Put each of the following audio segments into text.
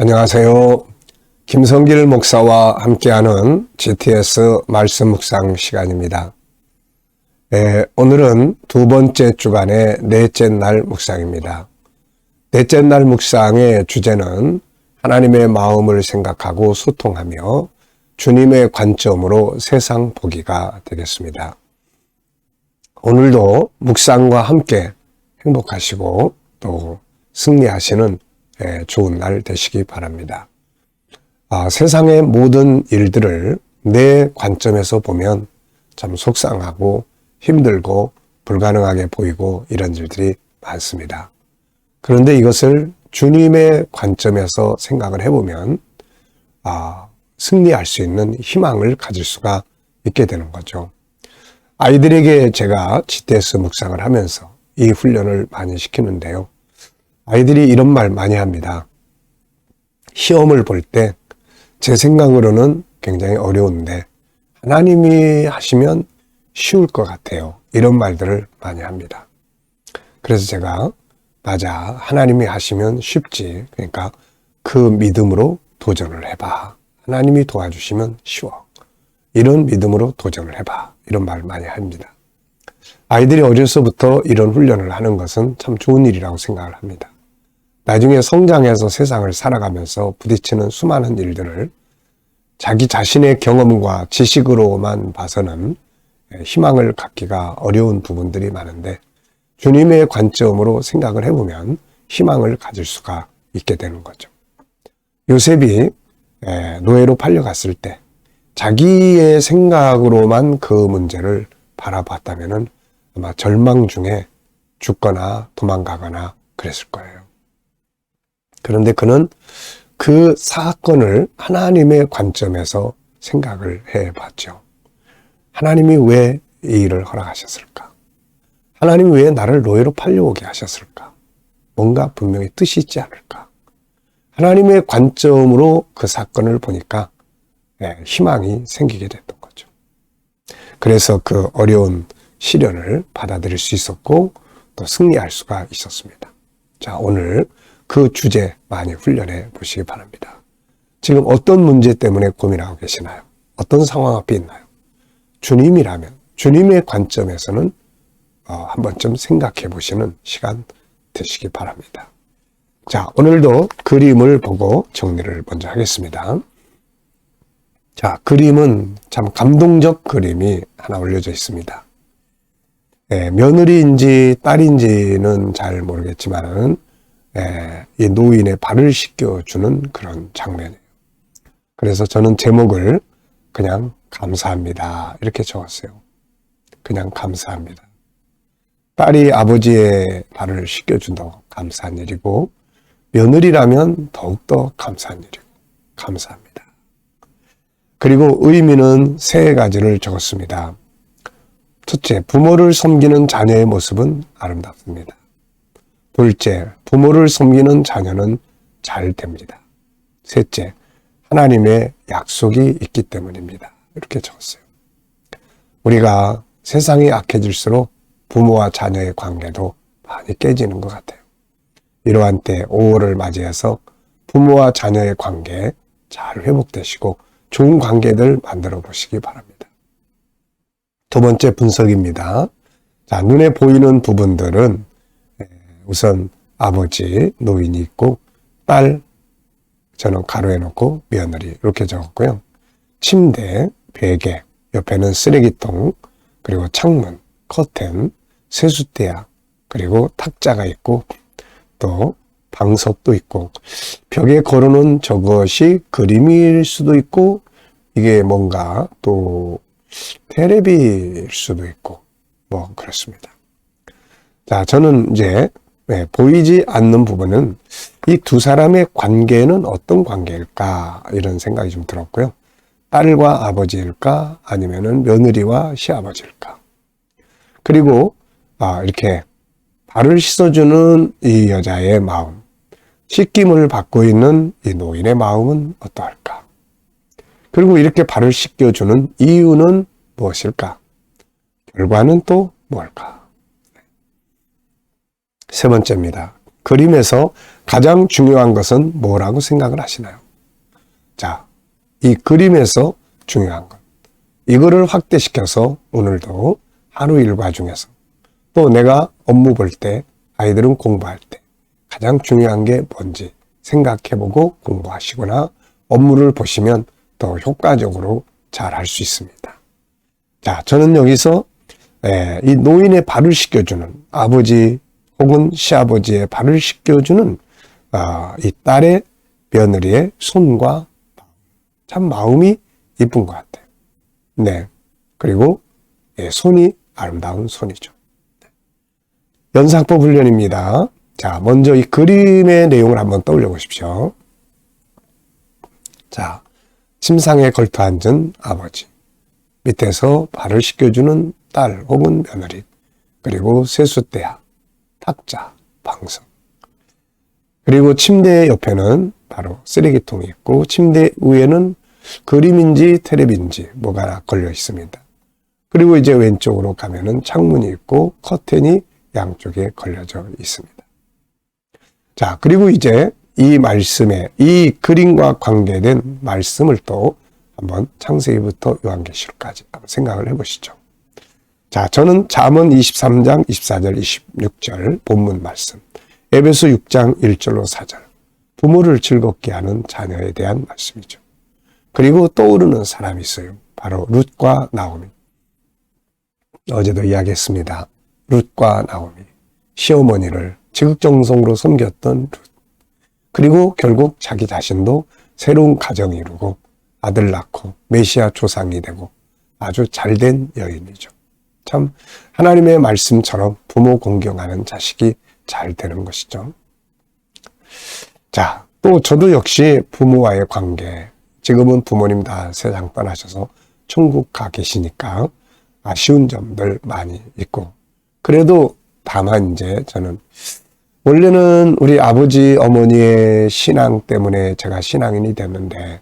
안녕하세요. 김성길 목사와 함께하는 GTS 말씀 묵상 시간입니다. 오늘은 두 번째 주간의 넷째 날 묵상입니다. 넷째 날 묵상의 주제는 하나님의 마음을 생각하고 소통하며 주님의 관점으로 세상 보기가 되겠습니다. 오늘도 묵상과 함께 행복하시고 또 승리하시는 좋은 날 되시기 바랍니다. 세상의 모든 일들을 내 관점에서 보면 참 속상하고 힘들고 불가능하게 보이고 이런 일들이 많습니다. 그런데 이것을 주님의 관점에서 생각을 해보면 승리할 수 있는 희망을 가질 수가 있게 되는 거죠. 아이들에게 제가 GTS 묵상을 하면서 이 훈련을 많이 시키는데요. 아이들이 이런 말 많이 합니다. 시험을 볼 때 제 생각으로는 굉장히 어려운데 하나님이 하시면 쉬울 것 같아요. 이런 말들을 많이 합니다. 그래서 제가 맞아, 하나님이 하시면 쉽지. 그러니까 그 믿음으로 도전을 해봐. 하나님이 도와주시면 쉬워. 이런 믿음으로 도전을 해봐. 이런 말을 많이 합니다. 아이들이 어려서부터 이런 훈련을 하는 것은 참 좋은 일이라고 생각을 합니다. 나중에 성장해서 세상을 살아가면서 부딪히는 수많은 일들을 자기 자신의 경험과 지식으로만 봐서는 희망을 갖기가 어려운 부분들이 많은데 주님의 관점으로 생각을 해보면 희망을 가질 수가 있게 되는 거죠. 요셉이 노예로 팔려갔을 때 자기의 생각으로만 그 문제를 바라봤다면 아마 절망 중에 죽거나 도망가거나 그랬을 거예요. 그런데 그는 그 사건을 하나님의 관점에서 생각을 해봤죠. 하나님이 왜 이 일을 허락하셨을까? 하나님이 왜 나를 노예로 팔려오게 하셨을까? 뭔가 분명히 뜻이 있지 않을까? 하나님의 관점으로 그 사건을 보니까 희망이 생기게 됐던 거죠. 그래서 그 어려운 시련을 받아들일 수 있었고 또 승리할 수가 있었습니다. 자, 오늘 그 주제 많이 훈련해 보시기 바랍니다. 지금 어떤 문제 때문에 고민하고 계시나요? 어떤 상황 앞에 있나요? 주님이라면, 주님의 관점에서는 한 번쯤 생각해 보시는 시간 되시기 바랍니다. 자, 오늘도 그림을 보고 정리를 먼저 하겠습니다. 자, 그림은 참 감동적 그림이 하나 올려져 있습니다. 며느리인지 딸인지는 잘 모르겠지만 이 노인의 발을 씻겨주는 그런 장면이에요. 그래서 저는 제목을 그냥 감사합니다 이렇게 적었어요. 그냥 감사합니다. 딸이 아버지의 발을 씻겨준다고 감사한 일이고 며느리라면 더욱더 감사한 일이고 감사합니다. 그리고 의미는 세 가지를 적었습니다. 첫째, 부모를 섬기는 자녀의 모습은 아름답습니다. 둘째, 부모를 섬기는 자녀는 잘 됩니다. 셋째, 하나님의 약속이 있기 때문입니다. 이렇게 적었어요. 우리가 세상이 악해질수록 부모와 자녀의 관계도 많이 깨지는 것 같아요. 이러한 때 5월을 맞이해서 부모와 자녀의 관계 잘 회복되시고 좋은 관계들 만들어 보시기 바랍니다. 두 번째 분석입니다. 자, 눈에 보이는 부분들은 우선 아버지, 노인이 있고 딸, 저는 가로해 놓고 며느리 이렇게 적었고요. 침대, 베개, 옆에는 쓰레기통, 그리고 창문, 커튼, 세숫대야, 그리고 탁자가 있고 또 방석도 있고 벽에 걸어놓은 저것이 그림일 수도 있고 이게 뭔가 또 테레비일 수도 있고 뭐 그렇습니다. 자, 저는 이제 보이지 않는 부분은 이 두 사람의 관계는 어떤 관계일까 이런 생각이 좀 들었고요. 딸과 아버지일까 아니면은 며느리와 시아버지일까. 그리고 이렇게 발을 씻어주는 이 여자의 마음, 씻김을 받고 있는 이 노인의 마음은 어떠할까. 그리고 이렇게 발을 씻겨주는 이유는 무엇일까? 결과는 또 뭘까? 세 번째입니다. 그림에서 가장 중요한 것은 뭐라고 생각을 하시나요? 자, 이 그림에서 중요한 것. 이거를 확대시켜서 오늘도 하루 일과 중에서 또 내가 업무 볼 때, 아이들은 공부할 때 가장 중요한 게 뭔지 생각해보고 공부하시거나 업무를 보시면 더 효과적으로 잘 할 수 있습니다. 자, 저는 여기서 이 노인의 발을 씻겨주는 아버지 혹은 시아버지의 발을 씻겨주는 이 딸의 며느리의 손과 참 마음이 이쁜 것 같아요. 네. 그리고 손이 아름다운 손이죠. 연상법 훈련입니다. 자, 먼저 이 그림의 내용을 한번 떠올려 보십시오. 자, 침상에 걸터 앉은 아버지, 밑에서 발을 씻겨주는 딸 혹은 며느리, 그리고 세숫대야, 탁자, 방석, 그리고 침대 옆에는 바로 쓰레기통이 있고 침대 위에는 그림인지 텔레비인지 뭐가 하나 걸려 있습니다. 그리고 이제 왼쪽으로 가면은 창문이 있고 커튼이 양쪽에 걸려져 있습니다. 자, 그리고 이제 이 말씀에 이 그림과 관계된 말씀을 또 한번 창세기부터 요한계시록까지 한번 생각을 해보시죠. 자, 저는 잠언 23장 24절 26절 본문 말씀, 에베소 6장 1절로 4절, 부모를 즐겁게 하는 자녀에 대한 말씀이죠. 그리고 떠오르는 사람이 있어요. 바로 룻과 나오미. 어제도 이야기했습니다. 룻과 나오미, 시어머니를 지극정성으로 섬겼던 룻. 그리고 결국 자기 자신도 새로운 가정을 이루고 아들 낳고 메시아 조상이 되고 아주 잘된 여인이죠. 참 하나님의 말씀처럼 부모 공경하는 자식이 잘 되는 것이죠. 자, 또 저도 역시 부모와의 관계, 지금은 부모님 다 세상 떠나셔서 천국 가 계시니까 아쉬운 점들 많이 있고, 그래도 다만 이제 저는 원래는 우리 아버지 어머니의 신앙 때문에 제가 신앙인이 됐는데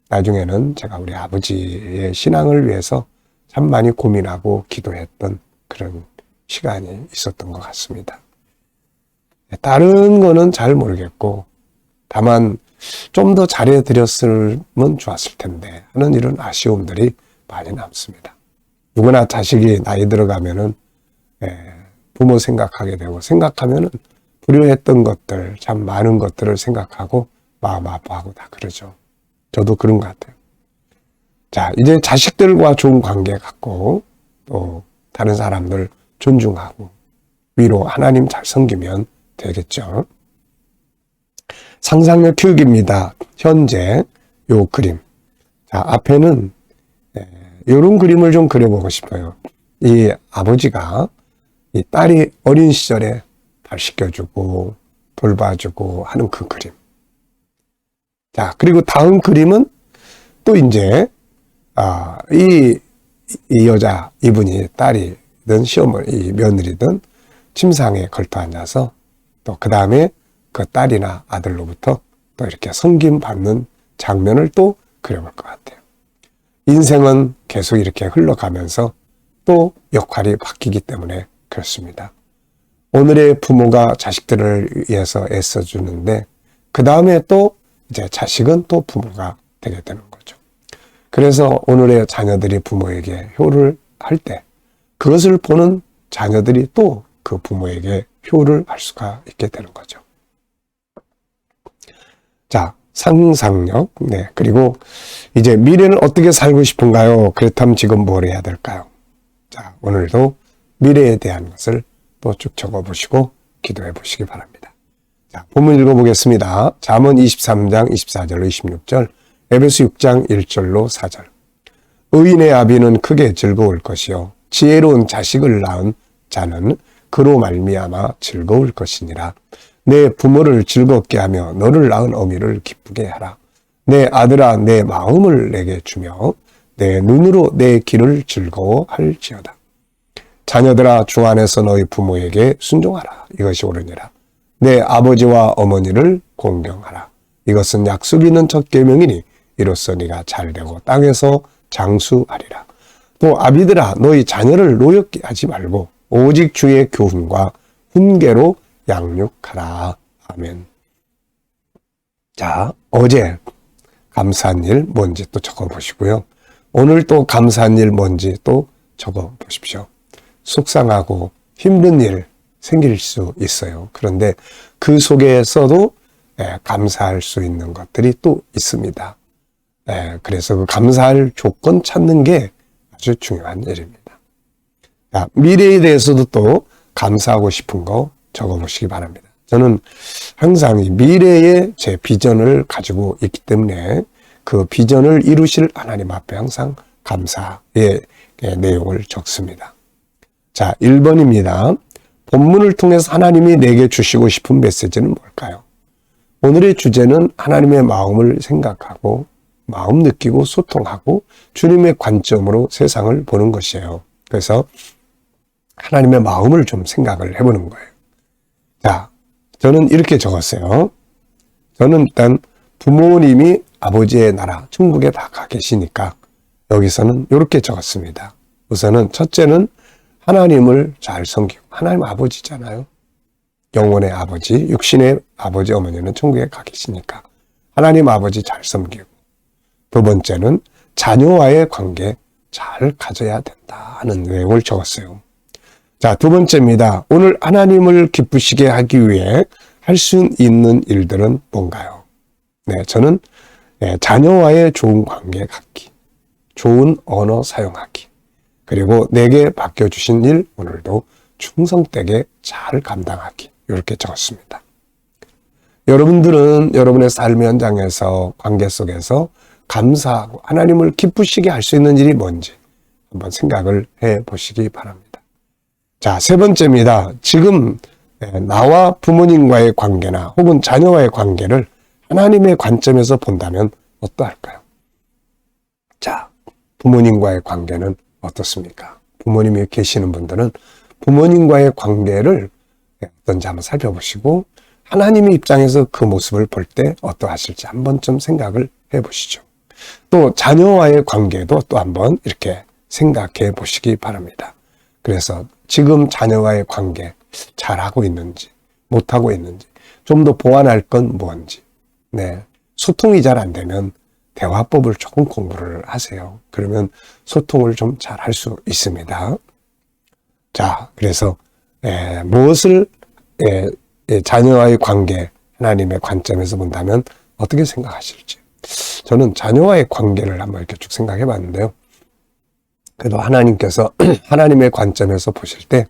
나중에는 제가 우리 아버지의 신앙을 위해서 참 많이 고민하고 기도했던 그런 시간이 있었던 것 같습니다. 다른 거는 잘 모르겠고 다만 좀 더 잘해드렸으면 좋았을 텐데 하는 이런 아쉬움들이 많이 남습니다. 누구나 자식이 나이 들어가면은 부모 생각하게 되고 생각하면은 불효했던 것들, 참 많은 것들을 생각하고 마음 아파하고 다 그러죠. 저도 그런 것 같아요. 자, 이제 자식들과 좋은 관계 갖고 또 다른 사람들 존중하고 위로 하나님 잘 섬기면 되겠죠. 상상력 교육입니다. 현재 요 그림. 자, 앞에는 이런 그림을 좀 그려보고 싶어요. 이 아버지가 이 딸이 어린 시절에 발 씻겨주고 돌봐주고 하는 그 그림. 자, 그리고 다음 그림은 또 이제 이 여자, 이분이 딸이든 시어머니, 며느리든 침상에 걸터 앉아서 또 그 다음에 그 딸이나 아들로부터 또 이렇게 섬김 받는 장면을 또 그려볼 것 같아요. 인생은 계속 이렇게 흘러가면서 또 역할이 바뀌기 때문에 그렇습니다. 오늘의 부모가 자식들을 위해서 애써주는데 그 다음에 또 이제 자식은 또 부모가 되게 되는 거죠. 그래서 오늘의 자녀들이 부모에게 효를 할 때 그것을 보는 자녀들이 또 그 부모에게 효를 할 수가 있게 되는 거죠. 자, 상상력. 네. 그리고 이제 미래는 어떻게 살고 싶은가요? 그렇다면 지금 뭘 해야 될까요? 자, 오늘도 미래에 대한 것을 또 쭉 적어보시고 기도해 보시기 바랍니다. 자, 본문 읽어보겠습니다. 잠언 23장 24절로 26절, 에베소 6장 1절로 4절. 의인의 아비는 크게 즐거울 것이요 지혜로운 자식을 낳은 자는 그로 말미암아 즐거울 것이니라. 내 부모를 즐겁게 하며 너를 낳은 어미를 기쁘게 하라. 내 아들아 내 마음을 내게 주며 내 눈으로 내 길을 즐거워할지어다. 자녀들아 주 안에서 너희 부모에게 순종하라. 이것이 옳으니라. 내 아버지와 어머니를 공경하라. 이것은 약속 있는 첫 계명이니 이로써 네가 잘되고 땅에서 장수하리라. 또 아비들아 너희 자녀를 노엽게 하지 말고 오직 주의 교훈과 훈계로 양육하라. 아멘. 자, 어제 감사한 일 뭔지 또 적어 보시고요. 오늘 또 감사한 일 뭔지 또 적어 보십시오. 속상하고 힘든 일 생길 수 있어요. 그런데 그 속에서도 감사할 수 있는 것들이 또 있습니다. 그래서 그 감사할 조건 찾는 게 아주 중요한 일입니다. 자, 미래에 대해서도 또 감사하고 싶은 거 적어보시기 바랍니다. 저는 항상 이 미래의 제 비전을 가지고 있기 때문에 그 비전을 이루실 하나님 앞에 항상 감사의 내용을 적습니다. 자, 1번입니다. 본문을 통해서 하나님이 내게 주시고 싶은 메시지는 뭘까요? 오늘의 주제는 하나님의 마음을 생각하고 마음 느끼고 소통하고 주님의 관점으로 세상을 보는 것이에요. 그래서 하나님의 마음을 좀 생각을 해보는 거예요. 자, 저는 이렇게 적었어요. 저는 일단 부모님이 아버지의 나라 천국에 다 가 계시니까 여기서는 이렇게 적었습니다. 우선은 첫째는 하나님을 잘 섬기고, 하나님 아버지잖아요. 영혼의 아버지, 육신의 아버지 어머니는 천국에 가 계시니까 하나님 아버지 잘 섬기고, 두 번째는 자녀와의 관계 잘 가져야 된다는 내용을 적었어요. 자, 두 번째입니다. 오늘 하나님을 기쁘시게 하기 위해 할 수 있는 일들은 뭔가요? 네, 저는 자녀와의 좋은 관계 갖기, 좋은 언어 사용하기, 그리고 내게 맡겨주신 일 오늘도 충성되게 잘 감당하기, 이렇게 적었습니다. 여러분들은 여러분의 삶의 현장에서 관계 속에서 감사하고 하나님을 기쁘시게 할 수 있는 일이 뭔지 한번 생각을 해 보시기 바랍니다. 자, 세 번째입니다. 지금 나와 부모님과의 관계나 혹은 자녀와의 관계를 하나님의 관점에서 본다면 어떠할까요? 자, 부모님과의 관계는 어떻습니까? 부모님이 계시는 분들은 부모님과의 관계를 어떤지 한번 살펴보시고 하나님의 입장에서 그 모습을 볼 때 어떠하실지 한번 좀 생각을 해 보시죠. 또 자녀와의 관계도 또 한번 이렇게 생각해 보시기 바랍니다. 그래서 지금 자녀와의 관계 잘하고 있는지 못하고 있는지 좀 더 보완할 건 뭔지, 소통이 잘 안 되면 대화법을 조금 공부를 하세요. 그러면 소통을 좀 잘 할 수 있습니다. 자, 그래서 무엇을 자녀와의 관계 하나님의 관점에서 본다면 어떻게 생각하실지. 저는 자녀와의 관계를 한번 이렇게 쭉 생각해 봤는데요. 그래도 하나님께서 하나님의 관점에서 보실 때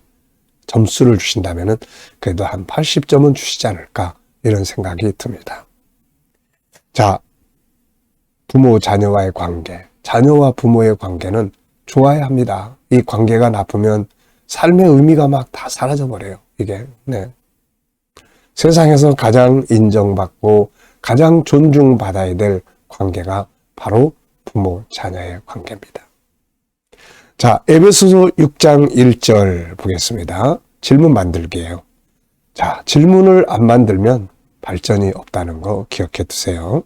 점수를 주신다면은 그래도 한 80점은 주시지 않을까, 이런 생각이 듭니다. 자, 부모 자녀와의 관계, 자녀와 부모의 관계는 좋아야 합니다. 이 관계가 나쁘면 삶의 의미가 막 다 사라져 버려요. 이게 세상에서 가장 인정받고 가장 존중받아야 될 관계가 바로 부모 자녀의 관계입니다. 자, 에베소서 6장 1절 보겠습니다. 질문 만들기예요. 자, 질문을 안 만들면 발전이 없다는 거 기억해 두세요.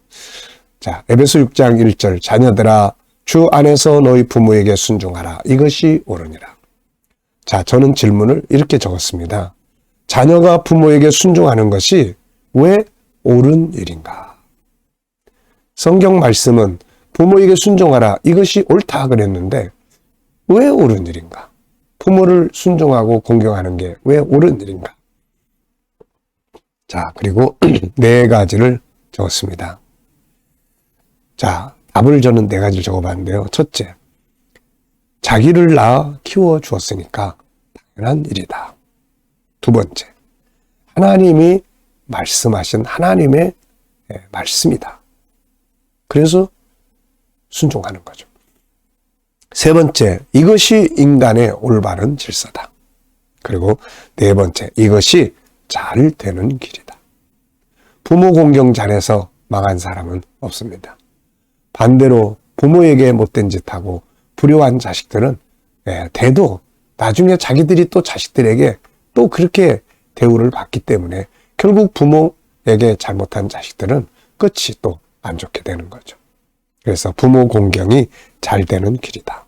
자, 에베소 6장 1절, 자녀들아 주 안에서 너희 부모에게 순종하라. 이것이 옳으니라. 자, 저는 질문을 이렇게 적었습니다. 자녀가 부모에게 순종하는 것이 왜 옳은 일인가? 성경 말씀은 부모에게 순종하라. 이것이 옳다 그랬는데 왜 옳은 일인가? 부모를 순종하고 공경하는 게 왜 옳은 일인가? 자, 그리고 네 가지를 적었습니다. 자, 답을 저는 네 가지를 적어봤는데요. 첫째, 자기를 낳아 키워 주었으니까 당연한 일이다. 두 번째, 하나님이 말씀하신 하나님의 말씀이다. 그래서 순종하는 거죠. 세 번째, 이것이 인간의 올바른 질서다. 그리고 네 번째, 이것이 잘 되는 길이다. 부모 공경 잘해서 망한 사람은 없습니다. 반대로 부모에게 못된 짓하고 불효한 자식들은 대도 나중에 자기들이 또 자식들에게 또 그렇게 대우를 받기 때문에 결국 부모에게 잘못한 자식들은 끝이 또 안 좋게 되는 거죠. 그래서 부모 공경이 잘 되는 길이다.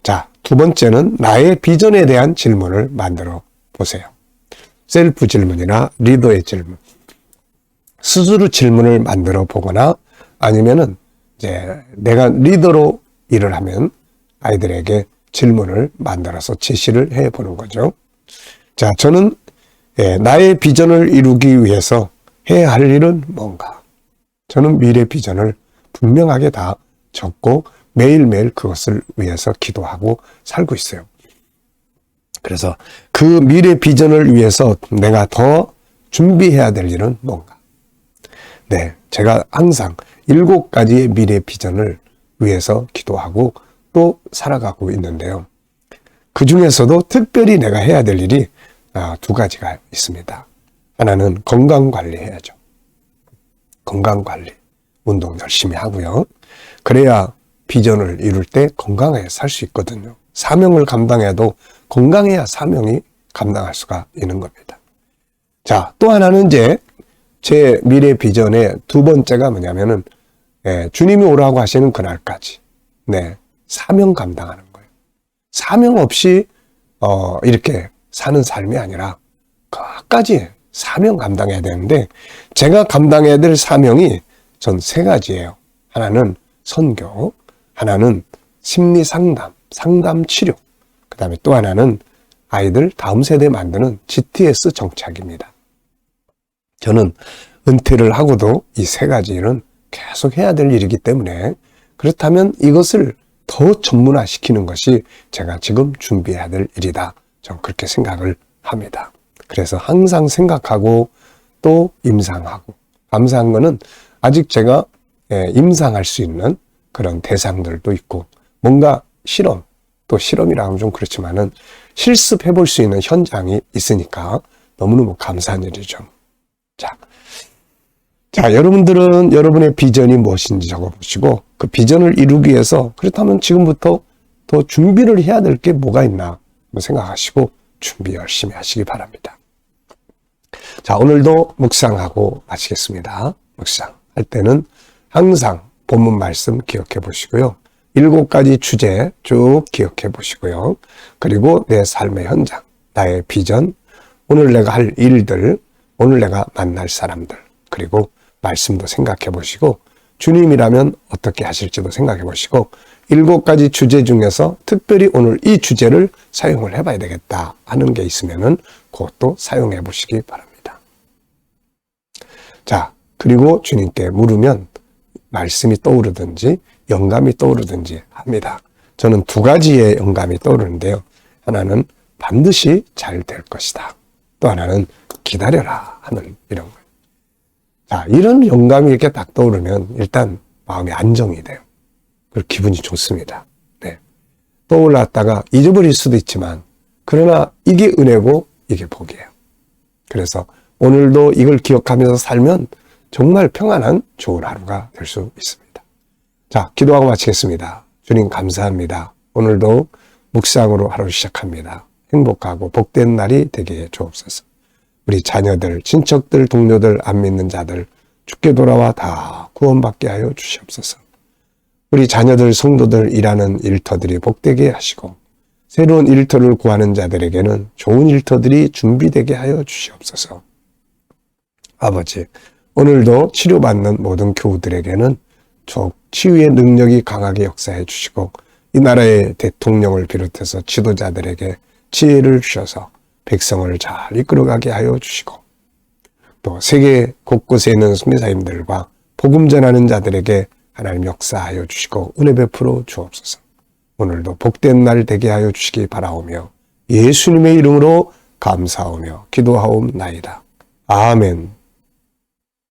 자, 두 번째는 나의 비전에 대한 질문을 만들어 보세요. 셀프 질문이나 리더의 질문, 스스로 질문을 만들어 보거나 아니면은 이제 내가 리더로 일을 하면 아이들에게 질문을 만들어서 제시를 해 보는 거죠. 자, 저는 나의 비전을 이루기 위해서 해야 할 일은 뭔가? 저는 미래 비전을 분명하게 다 적고 매일매일 그것을 위해서 기도하고 살고 있어요. 그래서 그 미래 비전을 위해서 내가 더 준비해야 될 일은 뭔가? 네, 제가 항상 7가지의 미래 비전을 위해서 기도하고 또 살아가고 있는데요. 그 중에서도 특별히 내가 해야 될 일이 2가지가 있습니다. 하나는 건강 관리해야죠. 건강 관리, 운동 열심히 하고요. 그래야 비전을 이룰 때 건강하게 살 수 있거든요. 사명을 감당해도 건강해야 사명이 감당할 수가 있는 겁니다. 자, 또 하나는 이제 제 미래 비전의 2번째가 뭐냐면은 주님이 오라고 하시는 그날까지 사명 감당하는 거예요. 사명 없이 이렇게 사는 삶이 아니라 끝까지 사명 감당해야 되는데 제가 감당해야 될 사명이 전 3가지예요. 하나는 선교, 하나는 심리 상담, 상담 치료, 그 다음에 또 하나는 아이들 다음 세대 만드는 GTS 정착입니다. 저는 은퇴를 하고도 이 3가지 일은 계속 해야 될 일이기 때문에 그렇다면 이것을 더 전문화시키는 것이 제가 지금 준비해야 될 일이다. 저는 그렇게 생각을 합니다. 그래서 항상 생각하고 또 임상하고, 감사한 거는 아직 제가 임상할 수 있는 그런 대상들도 있고 뭔가 실험, 또 실험이라 하면 좀 그렇지만은 실습해 볼 수 있는 현장이 있으니까 너무너무 감사한 일이죠. 자, 여러분들은 여러분의 비전이 무엇인지 적어보시고 그 비전을 이루기 위해서 그렇다면 지금부터 더 준비를 해야 될 게 뭐가 있나 생각하시고 준비 열심히 하시기 바랍니다. 자, 오늘도 묵상하고 마치겠습니다. 묵상할 때는 항상 본문 말씀 기억해 보시고요. 7가지 주제 쭉 기억해 보시고요. 그리고 내 삶의 현장, 나의 비전, 오늘 내가 할 일들, 오늘 내가 만날 사람들, 그리고 말씀도 생각해 보시고 주님이라면 어떻게 하실지도 생각해 보시고 7가지 주제 중에서 특별히 오늘 이 주제를 사용을 해봐야 되겠다 하는 게 있으면은 그것도 사용해 보시기 바랍니다. 자, 그리고 주님께 물으면 말씀이 떠오르든지 영감이 떠오르든지 합니다. 저는 2가지의 영감이 떠오르는데요. 하나는 반드시 잘 될 것이다. 또 하나는 기다려라 하는 이런 거예요. 자, 이런 영감이 이렇게 딱 떠오르면 일단 마음이 안정이 돼요. 그리고 기분이 좋습니다. 떠올랐다가 잊어버릴 수도 있지만 그러나 이게 은혜고 이게 복이에요. 그래서 오늘도 이걸 기억하면서 살면 정말 평안한 좋은 하루가 될 수 있습니다. 자, 기도하고 마치겠습니다. 주님 감사합니다. 오늘도 묵상으로 하루 시작합니다. 행복하고 복된 날이 되게 해 주옵소서. 우리 자녀들, 친척들, 동료들, 안 믿는 자들 주께 돌아와 다 구원받게 하여 주시옵소서. 우리 자녀들, 성도들 일하는 일터들이 복되게 하시고 새로운 일터를 구하는 자들에게는 좋은 일터들이 준비되게 하여 주시옵소서. 아버지, 오늘도 치료받는 모든 교우들에게는 치유의 능력이 강하게 역사해 주시고 이 나라의 대통령을 비롯해서 지도자들에게 지혜를 주셔서 백성을 잘 이끌어가게 하여 주시고 또 세계 곳곳에 있는 선교사님들과 복음 전하는 자들에게 하나님 역사하여 주시고 은혜 베풀어 주옵소서. 오늘도 복된 날 되게 하여 주시기 바라오며 예수님의 이름으로 감사하며 기도하옵나이다. 아멘.